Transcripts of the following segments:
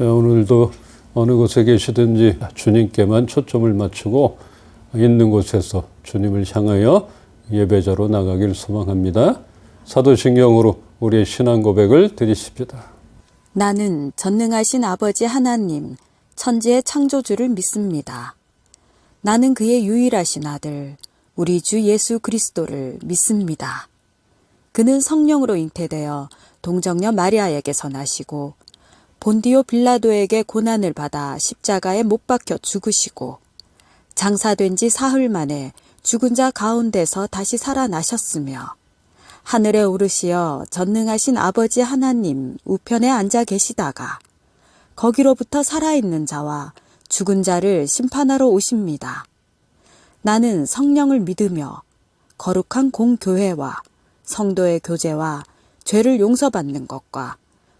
오늘도 어느 곳에 계시든지 주님께만 초점을 맞추고 있는 곳에서 주님을 향하여 예배자로 나가길 소망합니다. 사도신경으로 우리의 신앙 고백을 드리십시다. 나는 전능하신 아버지 하나님, 천지의 창조주를 믿습니다. 나는 그의 유일하신 아들, 우리 주 예수 그리스도를 믿습니다. 그는 성령으로 잉태되어 동정녀 마리아에게서 나시고 본디오 빌라도에게 고난을 받아 십자가에 못 박혀 죽으시고 장사된 지 사흘 만에 죽은 자 가운데서 다시 살아나셨으며 하늘에 오르시어 전능하신 아버지 하나님 우편에 앉아 계시다가 거기로부터 살아있는 자와 죽은 자를 심판하러 오십니다. 나는 성령을 믿으며 거룩한 공교회와 성도의 교제와 죄를 용서받는 것과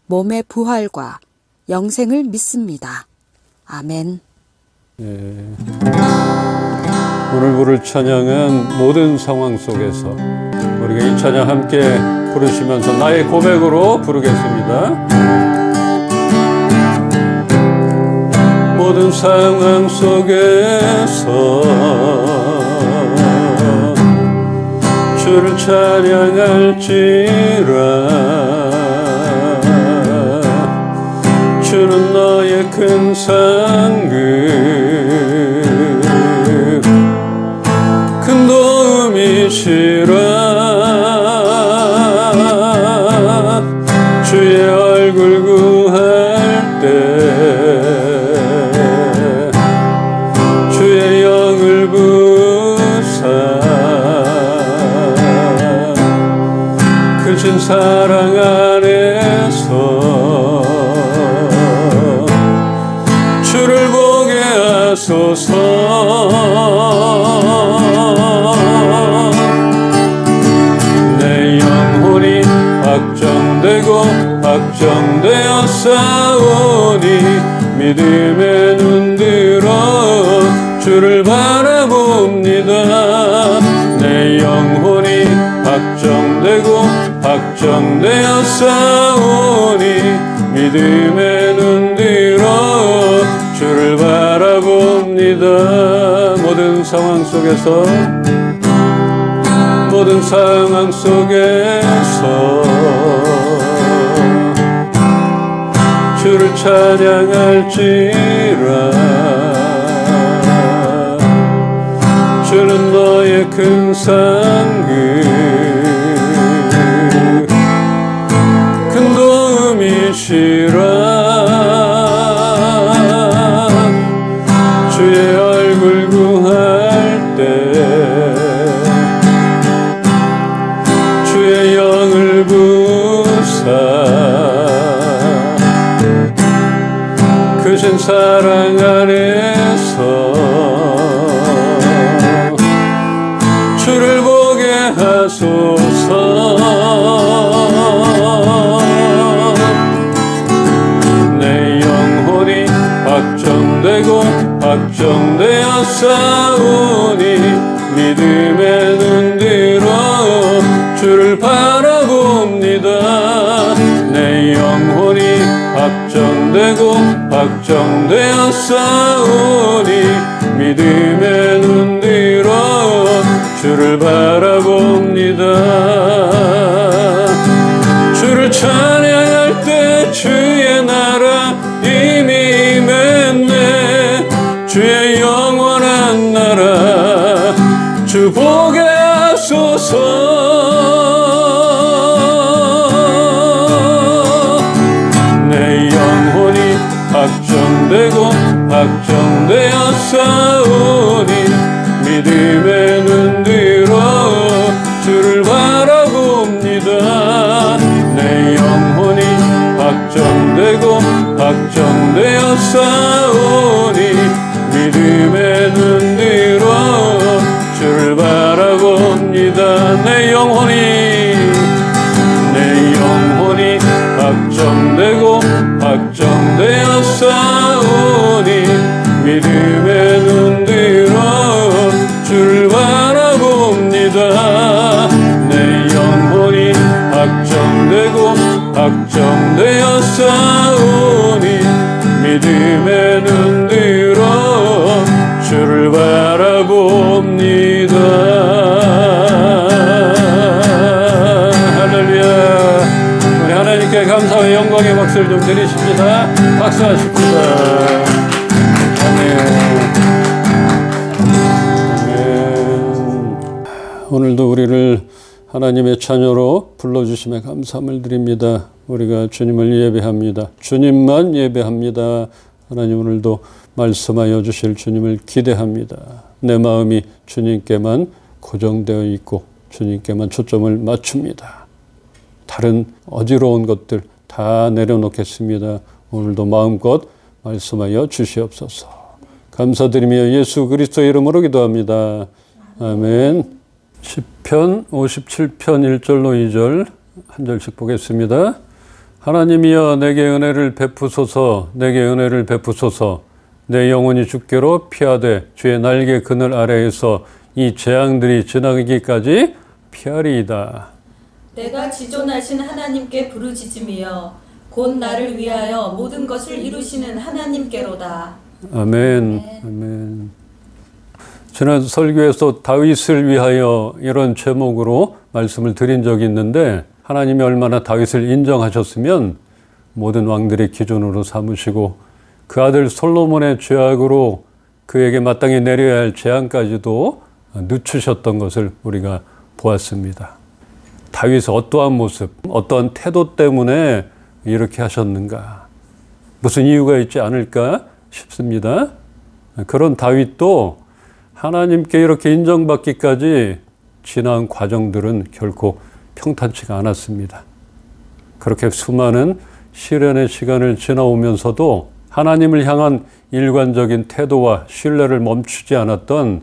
몸의 부활과 영생을 믿습니다. 아멘. 오늘 부를 찬양은 모든 상황 속에서 우리가 이 찬양 함께 부르시면서 나의 고백으로 부르겠습니다. 모든 상황 속에서 주를 찬양할지라. 주는 너의 큰 상급 큰 도움이시라. 주의 얼굴 구할 때 주의 영을 부사 크신 사랑 안에서 주를 보게 하소서. 내 영혼이 확정되고 확정되어 싸우니 믿음의 눈 들어 주를 바라봅니다. 내 영혼이 확정되고 확정되어 싸우니 믿음의 눈 들어 주를 바라봅니다. 모든 상황 속에서 모든 상황 속에서 주를 찬양할지라. 주는 너의 큰 상급 큰 도움이시라. 주의 얼굴 구할 때 주의 영을 부사 크신 사랑 안에서 주를 보게 하소서. 내 영혼이 확정되고 확정되어 싸우니 믿음의 눈 들어 주를 바라봅니다. 내 영혼이 확정되고 확정되어 싸우니 믿음의 눈 들어 주를 바라봅니다. 주를 찬양할 때 주의 나라 이미 맺네. 주의 영원한 나라 주 보게 하소서. 내 영혼이 확정되고 확정되어 싸우니 믿음의 눈 들어 주를 바라봅니다. 내 영혼이 확정되고 확정되어 싸우니 믿음의 눈 들어 주를 바라봅니다. 내 영혼이 확정되고 확정되어 싸우니 믿음의 눈 들어 주를 바라봅니다. 내 영혼이 확정되고 확정되어 싸우니 박수를 좀 드리십니다. 박수하십니다. 아멘. 오늘도 우리를 하나님의 자녀로 불러주심에 감사함을 드립니다. 우리가 주님을 예배합니다. 주님만 예배합니다. 하나님 오늘도 말씀하여 주실 주님을 기대합니다. 내 마음이 주님께만 고정되어 있고 주님께만 초점을 맞춥니다. 다른 어지러운 것들 다 내려놓겠습니다. 오늘도 마음껏 말씀하여 주시옵소서. 감사드리며 예수 그리스도의 이름으로 기도합니다. 아멘. 시편 57편 1절로 2절 한 절씩 보겠습니다. 하나님이여 내게 은혜를 베푸소서. 내게 은혜를 베푸소서. 내 영혼이 주께로 피하되 주의 날개 그늘 아래에서 이 재앙들이 지나가기까지 피하리이다. 내가 지존하신 하나님께 부르짖으며 곧 나를 위하여 모든 것을 이루시는 하나님께로다. 아멘. 아멘. 지난 설교에서 다윗을 위하여 이런 제목으로 말씀을 드린 적이 있는데 하나님이 얼마나 다윗을 인정하셨으면 모든 왕들의 기준으로 삼으시고 그 아들 솔로몬의 죄악으로 그에게 마땅히 내려야 할 재앙까지도 늦추셨던 것을 우리가 보았습니다. 다윗의 어떠한 모습, 어떠한 태도 때문에 이렇게 하셨는가? 무슨 이유가 있지 않을까 싶습니다. 그런 다윗도 하나님께 이렇게 인정받기까지 지난 과정들은 결코 평탄치가 않았습니다. 그렇게 수많은 시련의 시간을 지나오면서도 하나님을 향한 일관적인 태도와 신뢰를 멈추지 않았던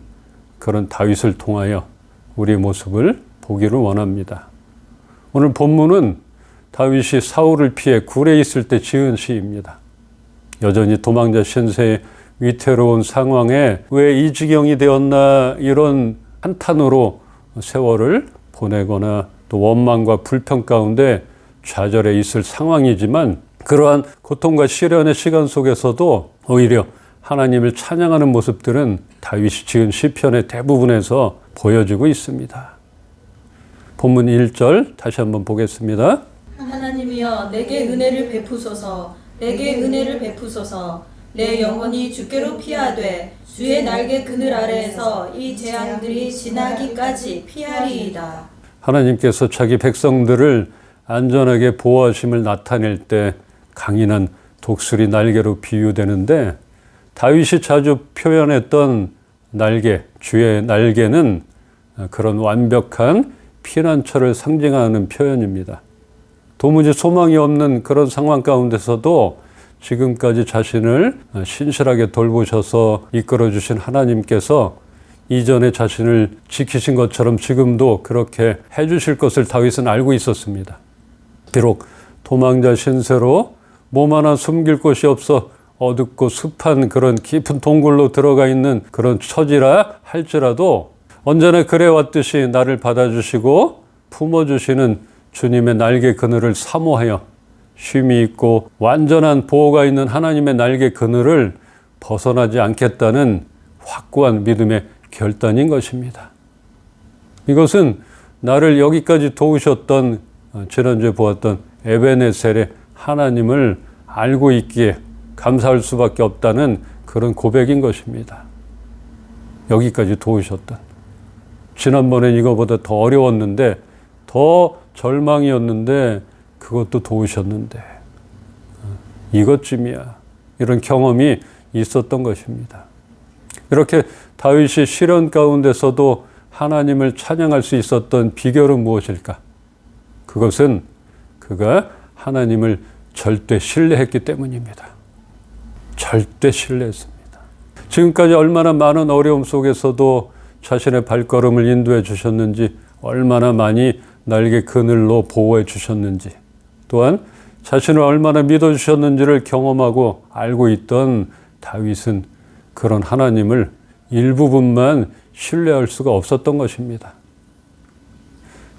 그런 다윗을 통하여 우리의 모습을 보기를 원합니다. 오늘 본문은 다윗이 사울을 피해 굴에 있을 때 지은 시입니다. 여전히 도망자 신세의 위태로운 상황에 왜 이 지경이 되었나 이런 한탄으로 세월을 보내거나 또 원망과 불평 가운데 좌절해 있을 상황이지만 그러한 고통과 시련의 시간 속에서도 오히려 하나님을 찬양하는 모습들은 다윗이 지은 시편의 대부분에서 보여지고 있습니다. 본문 1절 다시 한번 보겠습니다. 하나님이여 내게 은혜를 베푸소서. 내게 은혜를 베푸소서. 내 영혼이 주께로 피하되 주의 날개 그늘 아래에서 이 재앙들이 지나기까지 피하리이다. 하나님께서 자기 백성들을 안전하게 보호하심을 나타낼 때 강인한 독수리 날개로 비유되는데 다윗이 자주 표현했던 날개, 주의 날개는 그런 완벽한 피난처를 상징하는 표현입니다. 도무지 소망이 없는 그런 상황 가운데서도 지금까지 자신을 신실하게 돌보셔서 이끌어주신 하나님께서 이전에 자신을 지키신 것처럼 지금도 그렇게 해주실 것을 다윗은 알고 있었습니다. 비록 도망자 신세로 몸 하나 숨길 곳이 없어 어둡고 습한 그런 깊은 동굴로 들어가 있는 그런 처지라 할지라도 언제나 그래왔듯이 나를 받아주시고 품어주시는 주님의 날개 그늘을 사모하여 쉼이 있고 완전한 보호가 있는 하나님의 날개 그늘을 벗어나지 않겠다는 확고한 믿음의 결단인 것입니다. 이것은 나를 여기까지 도우셨던 지난주에 보았던 에베네셀의 하나님을 알고 있기에 감사할 수밖에 없다는 그런 고백인 것입니다. 여기까지 도우셨던. 지난번엔 이거보다 더 어려웠는데 더 절망이었는데 그것도 도우셨는데 이것쯤이야. 이런 경험이 있었던 것입니다. 이렇게 다윗이 시련 가운데서도 하나님을 찬양할 수 있었던 비결은 무엇일까? 그것은 그가 하나님을 절대 신뢰했기 때문입니다. 절대 신뢰했습니다. 지금까지 얼마나 많은 어려움 속에서도 자신의 발걸음을 인도해 주셨는지, 얼마나 많이 날개 그늘로 보호해 주셨는지, 또한 자신을 얼마나 믿어주셨는지를 경험하고 알고 있던 다윗은 그런 하나님을 일부분만 신뢰할 수가 없었던 것입니다.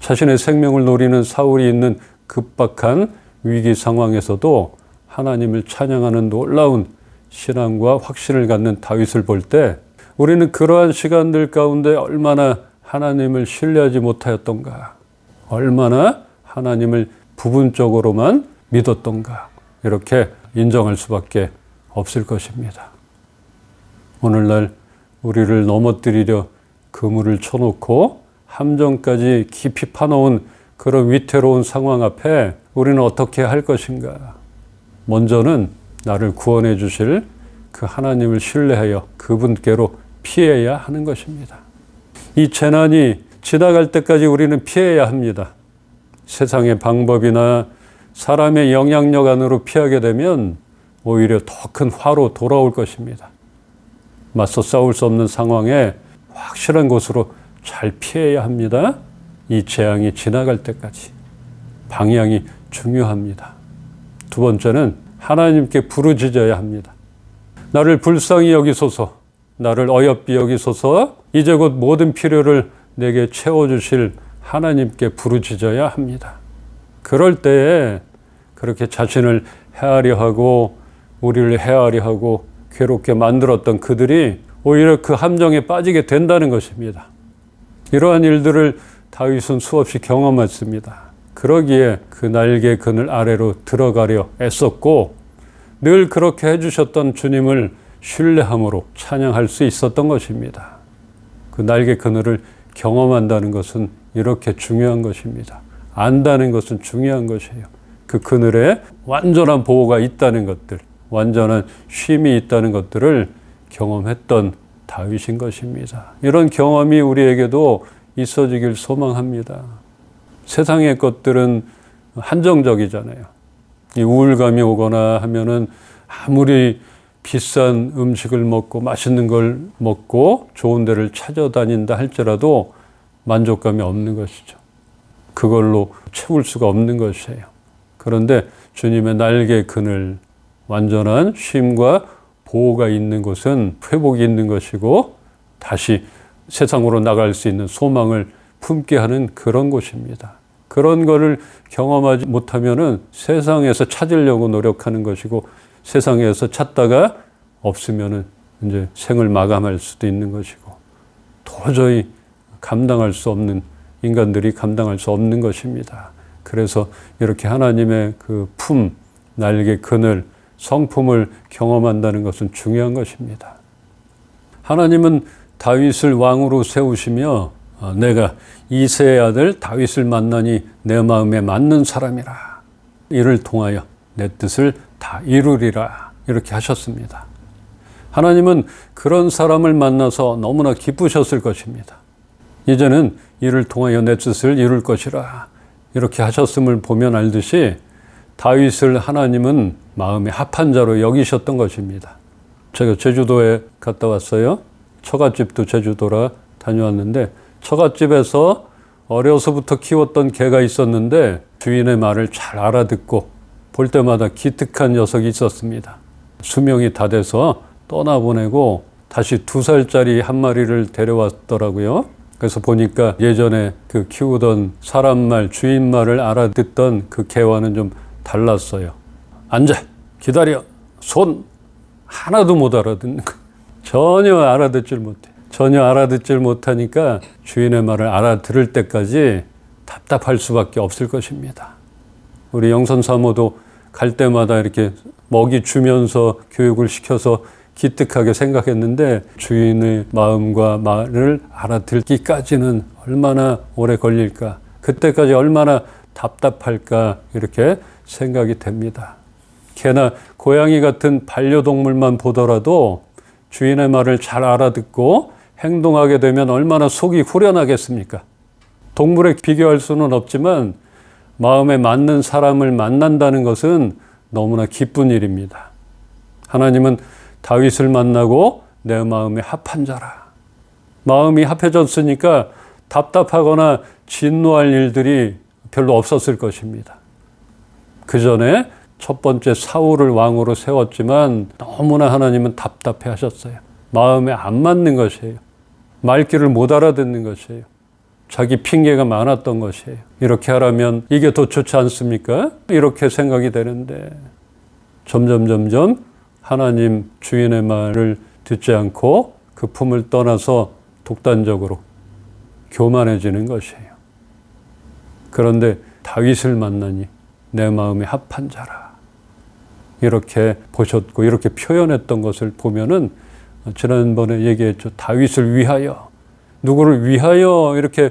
자신의 생명을 노리는 사울이 있는 급박한 위기 상황에서도 하나님을 찬양하는 놀라운 신앙과 확신을 갖는 다윗을 볼 때 우리는 그러한 시간들 가운데 얼마나 하나님을 신뢰하지 못하였던가, 얼마나 하나님을 부분적으로만 믿었던가, 이렇게 인정할 수밖에 없을 것입니다. 오늘날 우리를 넘어뜨리려 그물을 쳐놓고 함정까지 깊이 파놓은 그런 위태로운 상황 앞에 우리는 어떻게 할 것인가? 먼저는 나를 구원해 주실 그 하나님을 신뢰하여 그분께로 피해야 하는 것입니다. 이 재난이 지나갈 때까지 우리는 피해야 합니다. 세상의 방법이나 사람의 영향력 안으로 피하게 되면 오히려 더 큰 화로 돌아올 것입니다. 맞서 싸울 수 없는 상황에 확실한 곳으로 잘 피해야 합니다. 이 재앙이 지나갈 때까지. 방향이 중요합니다. 두 번째는 하나님께 부르짖어야 합니다. 나를 불쌍히 여기소서, 나를 어여삐 여기소서, 이제 곧 모든 필요를 내게 채워주실 하나님께 부르짖어야 합니다. 그럴 때에 그렇게 자신을 헤아려 하고 우리를 헤아려 하고 괴롭게 만들었던 그들이 오히려 그 함정에 빠지게 된다는 것입니다. 이러한 일들을 다윗은 수없이 경험했습니다. 그러기에 그 날개 그늘 아래로 들어가려 애썼고 늘 그렇게 해주셨던 주님을 신뢰함으로 찬양할 수 있었던 것입니다. 그 날개 그늘을 경험한다는 것은 이렇게 중요한 것입니다. 안다는 것은 중요한 것이에요. 그 그늘에 완전한 보호가 있다는 것들, 완전한 쉼이 있다는 것들을 경험했던 다윗인 것입니다. 이런 경험이 우리에게도 있어지길 소망합니다. 세상의 것들은 한정적이잖아요. 이 우울감이 오거나 하면은 아무리 비싼 음식을 먹고 맛있는 걸 먹고 좋은 데를 찾아다닌다 할지라도 만족감이 없는 것이죠. 그걸로 채울 수가 없는 것이에요. 그런데 주님의 날개 그늘, 완전한 쉼과 보호가 있는 곳은 회복이 있는 것이고 다시 세상으로 나갈 수 있는 소망을 품게 하는 그런 곳입니다. 그런 거를 경험하지 못하면은 세상에서 찾으려고 노력하는 것이고 세상에서 찾다가 없으면은 이제 생을 마감할 수도 있는 것이고 도저히 감당할 수 없는 인간들이 감당할 수 없는 것입니다. 그래서 이렇게 하나님의 그 품, 날개 그늘, 성품을 경험한다는 것은 중요한 것입니다. 하나님은 다윗을 왕으로 세우시며 내가 이새의 아들 다윗을 만나니 내 마음에 맞는 사람이라. 이를 통하여 내 뜻을 다 이루리라. 이렇게 하셨습니다. 하나님은 그런 사람을 만나서 너무나 기쁘셨을 것입니다. 이제는 이를 통하여 내 뜻을 이룰 것이라. 이렇게 하셨음을 보면 알듯이 다윗을 하나님은 마음에 합한 자로 여기셨던 것입니다. 제가 제주도에 갔다 왔어요. 처갓집도 제주도라 다녀왔는데 처갓집에서 어려서부터 키웠던 개가 있었는데 주인의 말을 잘 알아듣고 볼 때마다 기특한 녀석이 있었습니다. 수명이 다 돼서 떠나보내고 다시 2살짜리 한 마리를 데려왔더라고요. 그래서 보니까 예전에 그 키우던 사람 말, 주인 말을 알아듣던 그 개와는 좀 달랐어요. 앉아, 기다려, 손, 하나도 못 알아듣는 거. 전혀 알아듣질 못해. 전혀 알아듣질 못하니까 주인의 말을 알아들을 때까지 답답할 수밖에 없을 것입니다. 우리 영선 사모도 갈 때마다 이렇게 먹이 주면서 교육을 시켜서 기특하게 생각했는데 주인의 마음과 말을 알아듣기까지는 얼마나 오래 걸릴까, 그때까지 얼마나 답답할까 이렇게 생각이 됩니다. 개나 고양이 같은 반려동물만 보더라도 주인의 말을 잘 알아듣고 행동하게 되면 얼마나 속이 후련하겠습니까? 동물에 비교할 수는 없지만 마음에 맞는 사람을 만난다는 것은 너무나 기쁜 일입니다. 하나님은 다윗을 만나고 내 마음에 합한 자라. 마음이 합해졌으니까 답답하거나 진노할 일들이 별로 없었을 것입니다. 그 전에 첫 번째 사울을 왕으로 세웠지만 너무나 하나님은 답답해 하셨어요. 마음에 안 맞는 것이에요. 말귀를 못 알아듣는 것이에요. 자기 핑계가 많았던 것이에요. 이렇게 하라면 이게 더 좋지 않습니까? 이렇게 생각이 되는데 점점 하나님 주인의 말을 듣지 않고 그 품을 떠나서 독단적으로 교만해지는 것이에요. 그런데 다윗을 만나니 내 마음에 합한 자라. 이렇게 보셨고 이렇게 표현했던 것을 보면은 지난번에 얘기했죠. 다윗을 위하여, 누구를 위하여 이렇게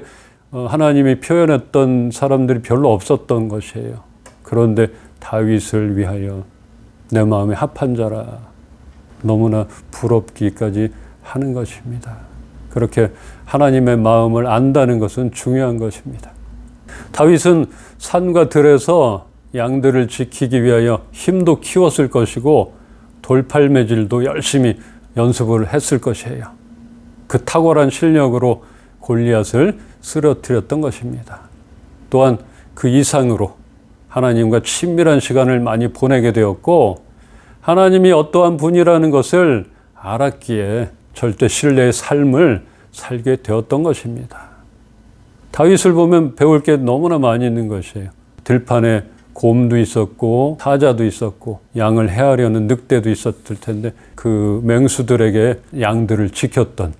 하나님이 표현했던 사람들이 별로 없었던 것이에요. 그런데 다윗을 위하여 내 마음에 합한 자라, 너무나 부럽기까지 하는 것입니다. 그렇게 하나님의 마음을 안다는 것은 중요한 것입니다. 다윗은 산과 들에서 양들을 지키기 위하여 힘도 키웠을 것이고 돌팔매질도 열심히 연습을 했을 것이에요. 그 탁월한 실력으로 골리앗을 쓰러뜨렸던 것입니다. 또한 그 이상으로 하나님과 친밀한 시간을 많이 보내게 되었고 하나님이 어떠한 분이라는 것을 알았기에 절대 신뢰의 삶을 살게 되었던 것입니다. 다윗을 보면 배울 게 너무나 많이 있는 것이에요. 들판에 곰도 있었고 사자도 있었고 양을 해하려는 늑대도 있었을 텐데 그 맹수들에게 양들을 지켰던,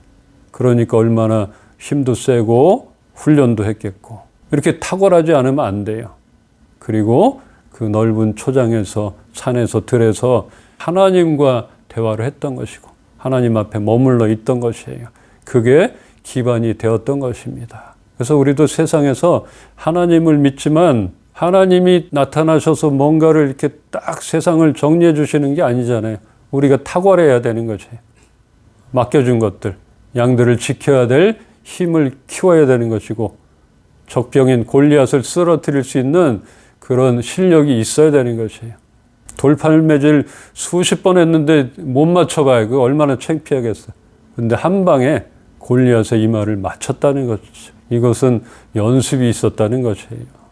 그러니까 얼마나 힘도 세고 훈련도 했겠고 이렇게 탁월하지 않으면 안 돼요. 그리고 그 넓은 초장에서 산에서 들에서 하나님과 대화를 했던 것이고 하나님 앞에 머물러 있던 것이에요. 그게 기반이 되었던 것입니다. 그래서 우리도 세상에서 하나님을 믿지만 하나님이 나타나셔서 뭔가를 이렇게 딱 세상을 정리해 주시는 게 아니잖아요. 우리가 탁월해야 되는 거죠. 맡겨준 것들, 양들을 지켜야 될 힘을 키워야 되는 것이고 적병인 골리앗을 쓰러뜨릴 수 있는 그런 실력이 있어야 되는 것이에요. 돌팔매질 수십 번 했는데 못 맞춰봐요. 그거 얼마나 창피하겠어요. 근데 한 방에 골리앗의 이마를 맞췄다는 것이죠. 이것은 연습이 있었다는 것이에요.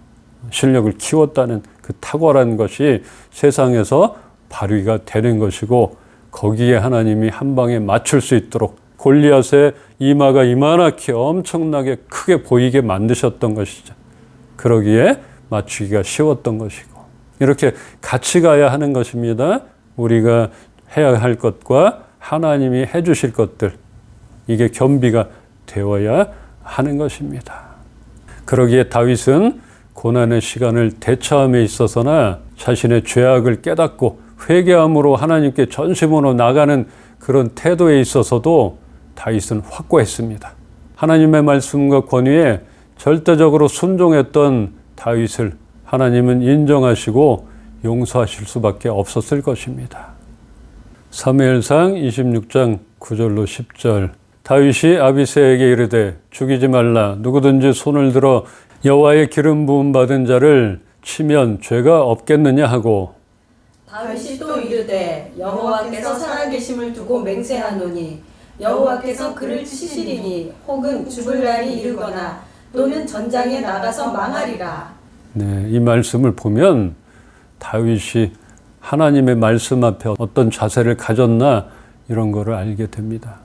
실력을 키웠다는 그 탁월한 것이 세상에서 발휘가 되는 것이고 거기에 하나님이 한 방에 맞출 수 있도록 골리앗의 이마가 이만하게 엄청나게 크게 보이게 만드셨던 것이죠. 그러기에 맞추기가 쉬웠던 것이고 이렇게 같이 가야 하는 것입니다. 우리가 해야 할 것과 하나님이 해 주실 것들, 이게 겸비가 되어야 하는 것입니다. 그러기에 다윗은 고난의 시간을 대처함에 있어서나 자신의 죄악을 깨닫고 회개함으로 하나님께 전심으로 나가는 그런 태도에 있어서도 다윗은 확고했습니다. 하나님의 말씀과 권위에 절대적으로 순종했던 다윗을 하나님은 인정하시고 용서하실 수밖에 없었을 것입니다. 사무엘상 26장 9절로 10절. 다윗이 아비새에게 이르되 죽이지 말라. 누구든지 손을 들어 여호와의 기름 부음 받은 자를 치면 죄가 없겠느냐 하고 다윗이 또 이르되 여호와께서 살아계심을 두고 맹세하노니 여호와께서 그를 치시리니 혹은 죽을 날이 이르거나 또는 전장에 나가서 망하리라. 네, 이 말씀을 보면 다윗이 하나님의 말씀 앞에 어떤 자세를 가졌나 이런 거를 알게 됩니다.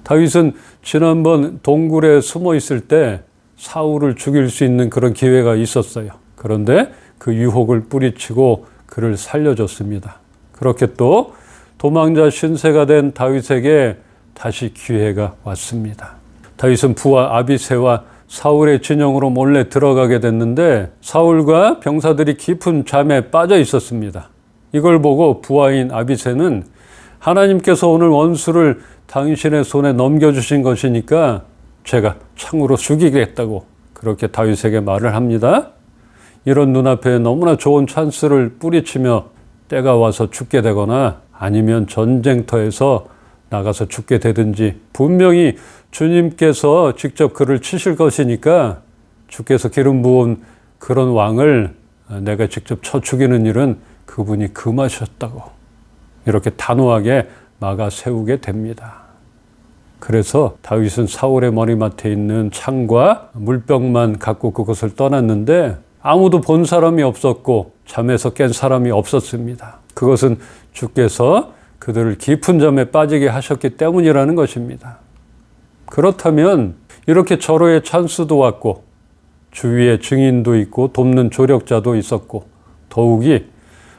다윗은 지난번 동굴에 숨어 있을 때 사울을 죽일 수 있는 그런 기회가 있었어요. 그런데 그 유혹을 뿌리치고 그를 살려줬습니다. 그렇게 또 도망자 신세가 된 다윗에게 다시 기회가 왔습니다. 다윗은 부하 아비새와 사울의 진영으로 몰래 들어가게 됐는데 사울과 병사들이 깊은 잠에 빠져 있었습니다. 이걸 보고 부하인 아비새는 하나님께서 오늘 원수를 당신의 손에 넘겨주신 것이니까 제가 창으로 죽이겠다고 그렇게 다윗에게 말을 합니다. 이런 눈앞에 너무나 좋은 찬스를 뿌리치며 때가 와서 죽게 되거나 아니면 전쟁터에서 나가서 죽게 되든지 분명히 주님께서 직접 그를 치실 것이니까 주께서 기름 부은 그런 왕을 내가 직접 쳐 죽이는 일은 그분이 금하셨다고 이렇게 단호하게 막아 세우게 됩니다. 그래서 다윗은 사울의 머리맡에 있는 창과 물병만 갖고 그것을 떠났는데 아무도 본 사람이 없었고 잠에서 깬 사람이 없었습니다. 그것은 주께서 그들을 깊은 잠에 빠지게 하셨기 때문이라는 것입니다. 그렇다면 이렇게 절호의 찬스도 왔고 주위에 증인도 있고 돕는 조력자도 있었고 더욱이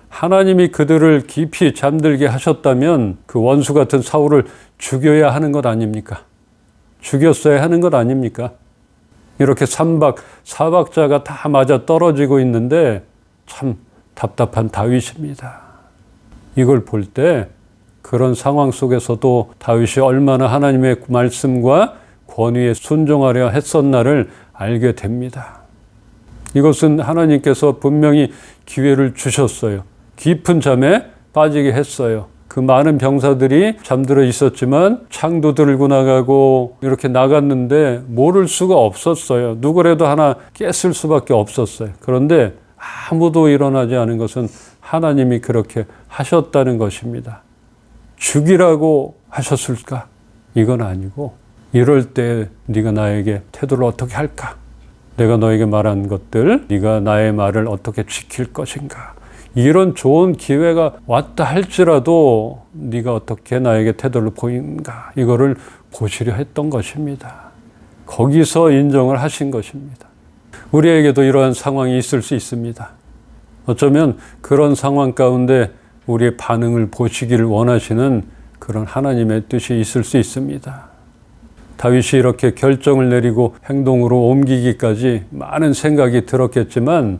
하나님이 그들을 깊이 잠들게 하셨다면 그 원수 같은 사울을 죽여야 하는 것 아닙니까? 죽였어야 하는 것 아닙니까? 이렇게 3박 4박자가 다 맞아 떨어지고 있는데 참 답답한 다윗입니다. 이걸 볼 때 그런 상황 속에서도 다윗이 얼마나 하나님의 말씀과 권위에 순종하려 했었나를 알게 됩니다. 이것은 하나님께서 분명히 기회를 주셨어요. 깊은 잠에 빠지게 했어요. 그 많은 병사들이 잠들어 있었지만 창도 들고 나가고 이렇게 나갔는데 모를 수가 없었어요. 누구라도 하나 깼을 수밖에 없었어요. 그런데 아무도 일어나지 않은 것은 하나님이 그렇게 하셨다는 것입니다. 죽이라고 하셨을까? 이건 아니고 이럴 때 네가 나에게 태도를 어떻게 할까? 내가 너에게 말한 것들, 네가 나의 말을 어떻게 지킬 것인가? 이런 좋은 기회가 왔다 할지라도 네가 어떻게 나에게 태도를 보인가? 이거를 보시려 했던 것입니다. 거기서 인정을 하신 것입니다. 우리에게도 이러한 상황이 있을 수 있습니다. 어쩌면 그런 상황 가운데 우리의 반응을 보시기를 원하시는 그런 하나님의 뜻이 있을 수 있습니다. 다윗이 이렇게 결정을 내리고 행동으로 옮기기까지 많은 생각이 들었겠지만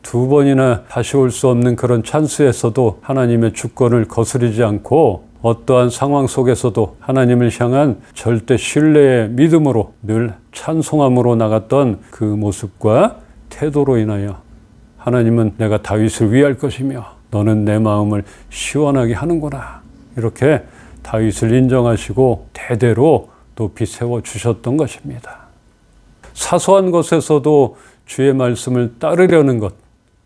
두 번이나 다시 올 수 없는 그런 찬스에서도 하나님의 주권을 거스르지 않고 어떠한 상황 속에서도 하나님을 향한 절대 신뢰의 믿음으로 늘 찬송함으로 나갔던 그 모습과 태도로 인하여 하나님은 내가 다윗을 위할 것이며 너는 내 마음을 시원하게 하는구나. 이렇게 다윗을 인정하시고 대대로 높이 세워주셨던 것입니다. 사소한 것에서도 주의 말씀을 따르려는 것,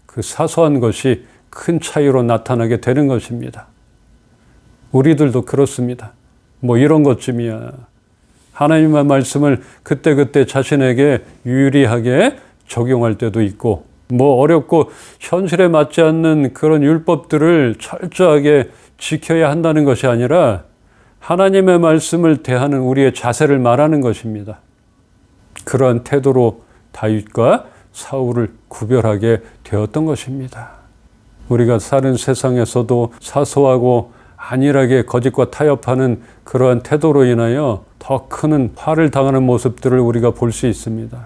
그 사소한 것이 큰 차이로 나타나게 되는 것입니다. 우리들도 그렇습니다. 뭐 이런 것쯤이야. 하나님의 말씀을 그때그때 자신에게 유리하게 적용할 때도 있고 뭐 어렵고 현실에 맞지 않는 그런 율법들을 철저하게 지켜야 한다는 것이 아니라 하나님의 말씀을 대하는 우리의 자세를 말하는 것입니다. 그러한 태도로 다윗과 사울을 구별하게 되었던 것입니다. 우리가 사는 세상에서도 사소하고 안일하게 거짓과 타협하는 그러한 태도로 인하여 더 큰 화를 당하는 모습들을 우리가 볼 수 있습니다.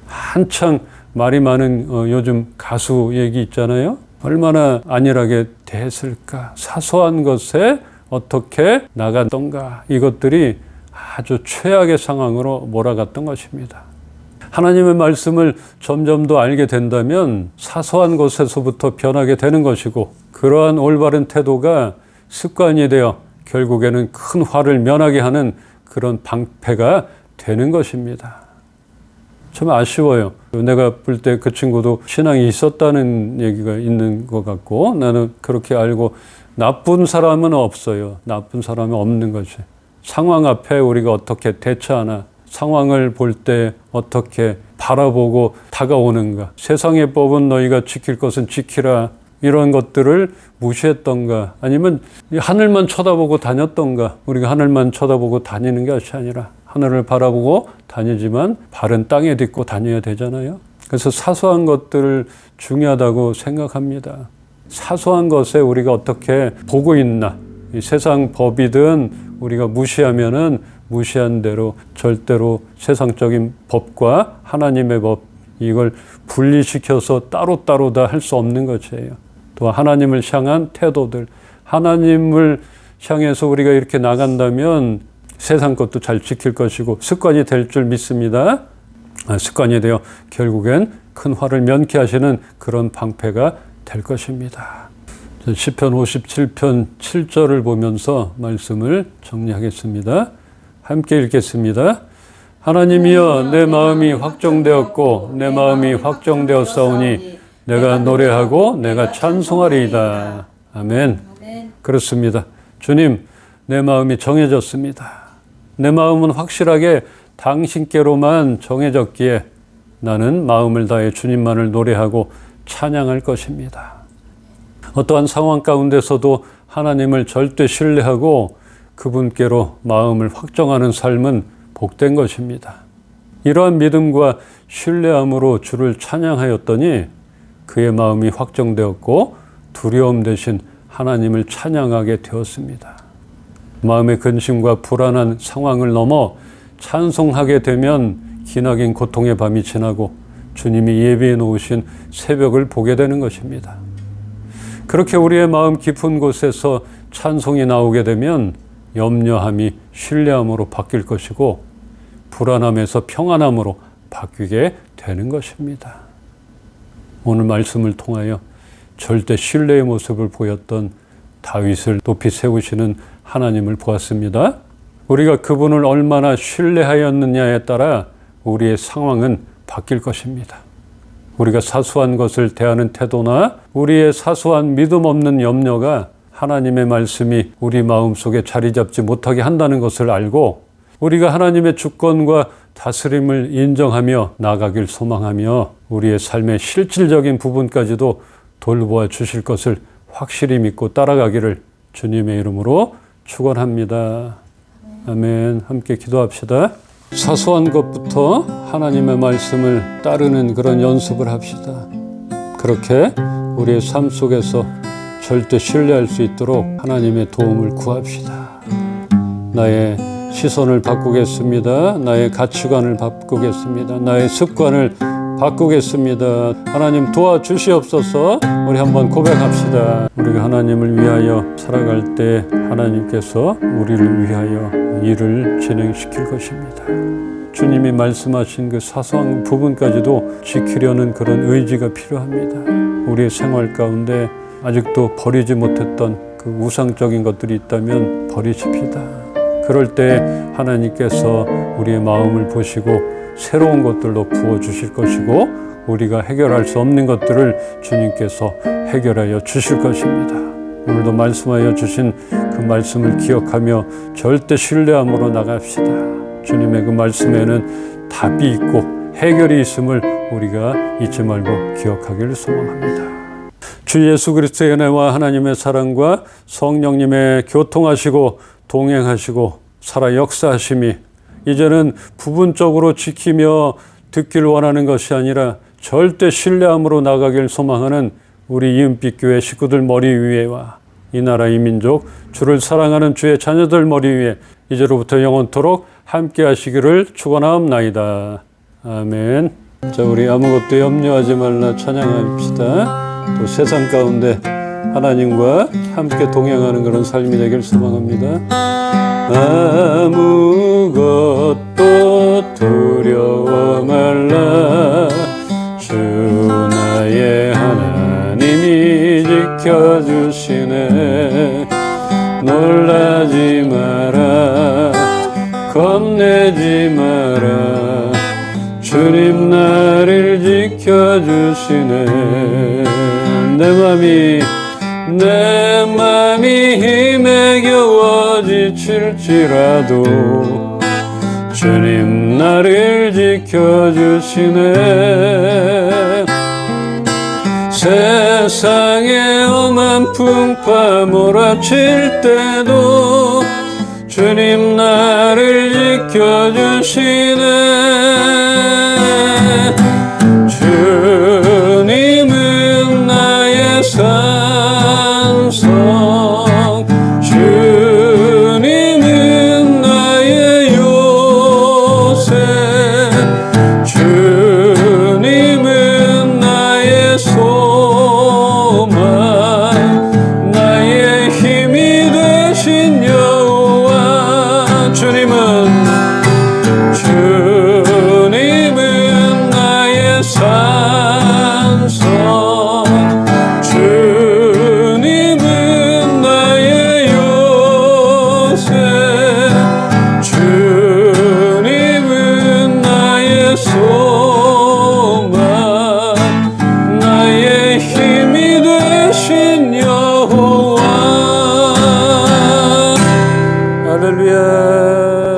한창 말이 많은 요즘 가수 얘기 있잖아요. 얼마나 안일하게 대했을까. 사소한 것에 어떻게 나갔던가. 이것들이 아주 최악의 상황으로 몰아갔던 것입니다. 하나님의 말씀을 점점 더 알게 된다면 사소한 것에서부터 변하게 되는 것이고 그러한 올바른 태도가 습관이 되어 결국에는 큰 화를 면하게 하는 그런 방패가 되는 것입니다. 참 아쉬워요. 내가 볼 때 그 친구도 신앙이 있었다는 얘기가 있는 것 같고 나는 그렇게 알고 나쁜 사람은 없어요. 나쁜 사람은 없는 거지. 상황 앞에 우리가 어떻게 대처하나 상황을 볼 때 어떻게 바라보고 다가오는가. 세상의 법은 너희가 지킬 것은 지키라. 이런 것들을 무시했던가 아니면 하늘만 쳐다보고 다녔던가. 우리가 하늘만 쳐다보고 다니는 것이 아니라 하늘을 바라보고 다니지만 발은 땅에 딛고 다녀야 되잖아요. 그래서 사소한 것들을 중요하다고 생각합니다. 사소한 것에 우리가 어떻게 보고 있나. 이 세상 법이든 우리가 무시하면은 무시한 대로 절대로 세상적인 법과 하나님의 법 이걸 분리시켜서 따로따로 다 할 수 없는 것이에요. 또 하나님을 향한 태도들 하나님을 향해서 우리가 이렇게 나간다면 세상 것도 잘 지킬 것이고 습관이 될 줄 믿습니다. 습관이 되어 결국엔 큰 화를 면케 하시는 그런 방패가 될 것입니다. 시편 57편 7절을 보면서 말씀을 정리하겠습니다. 함께 읽겠습니다. 하나님이여 내 마음이 확정되었고 내 마음이 확정되었사오니 내가 노래하고 내가 찬송하리이다. 아멘. 그렇습니다. 주님, 내 마음이 정해졌습니다. 내 마음은 확실하게 당신께로만 정해졌기에 나는 마음을 다해 주님만을 노래하고 찬양할 것입니다. 어떠한 상황 가운데서도 하나님을 절대 신뢰하고 그분께로 마음을 확정하는 삶은 복된 것입니다. 이러한 믿음과 신뢰함으로 주를 찬양하였더니 그의 마음이 확정되었고 두려움 대신 하나님을 찬양하게 되었습니다. 마음의 근심과 불안한 상황을 넘어 찬송하게 되면 기나긴 고통의 밤이 지나고 주님이 예비해 놓으신 새벽을 보게 되는 것입니다. 그렇게 우리의 마음 깊은 곳에서 찬송이 나오게 되면 염려함이 신뢰함으로 바뀔 것이고 불안함에서 평안함으로 바뀌게 되는 것입니다. 오늘 말씀을 통하여 절대 신뢰의 모습을 보였던 다윗을 높이 세우시는 하나님을 보았습니다. 우리가 그분을 얼마나 신뢰하였느냐에 따라 우리의 상황은 바뀔 것입니다. 우리가 사소한 것을 대하는 태도나 우리의 사소한 믿음 없는 염려가 하나님의 말씀이 우리 마음속에 자리 잡지 못하게 한다는 것을 알고 우리가 하나님의 주권과 다스림을 인정하며 나가길 소망하며 우리의 삶의 실질적인 부분까지도 돌보아 주실 것을 확실히 믿고 따라가기를 주님의 이름으로 축원합니다. 아멘. 함께 기도합시다. 사소한 것부터 하나님의 말씀을 따르는 그런 연습을 합시다. 그렇게 우리의 삶 속에서 절대 신뢰할 수 있도록 하나님의 도움을 구합시다. 나의 시선을 바꾸겠습니다. 나의 가치관을 바꾸겠습니다. 나의 습관을 바꾸겠습니다. 하나님 도와주시옵소서. 우리 한번 고백합시다. 우리가 하나님을 위하여 살아갈 때 하나님께서 우리를 위하여 일을 진행시킬 것입니다. 주님이 말씀하신 그 사소한 부분까지도 지키려는 그런 의지가 필요합니다. 우리의 생활 가운데 아직도 버리지 못했던 그 우상적인 것들이 있다면 버리십시다. 그럴 때 하나님께서 우리의 마음을 보시고 새로운 것들로 부어주실 것이고 우리가 해결할 수 없는 것들을 주님께서 해결하여 주실 것입니다. 오늘도 말씀하여 주신 그 말씀을 기억하며 절대 신뢰함으로 나갑시다. 주님의 그 말씀에는 답이 있고 해결이 있음을 우리가 잊지 말고 기억하기를 소망합니다. 주 예수 그리스도의 은혜와 하나님의 사랑과 성령님의 교통하시고 동행하시고 살아 역사하심이 이제는 부분적으로 지키며 듣기를 원하는 것이 아니라 절대 신뢰함으로 나가길 소망하는 우리 이은빛교회 식구들 머리 위에와 이 나라 이 민족 주를 사랑하는 주의 자녀들 머리 위에 이제로부터 영원토록 함께 하시기를 축원하옵나이다. 아멘. 자, 우리 아무것도 염려하지 말라 찬양합시다. 또 세상 가운데 하나님과 함께 동행하는 그런 삶이 되길 소망합니다. 아무것도 두려워 말라. 주 나의 하나님이 지켜주시네. 놀라지 마라. 겁내지 마라. 주님 나를 지켜주시네. 내 맘이 힘에 겨워 지칠지라도 주님 나를 지켜주시네. 세상에 험한 풍파 몰아칠 때도 주님 나를 지켜주시네. 주님은 나의 산성, 주님은 나의 요새, 주님은 나의 소망, 나의 힘이 되신 여호와. 주님은 나의 산성, 주님은 나의 요새, 주님은 나의 소망, 나의 힘이 되신 여호와. 할렐루야.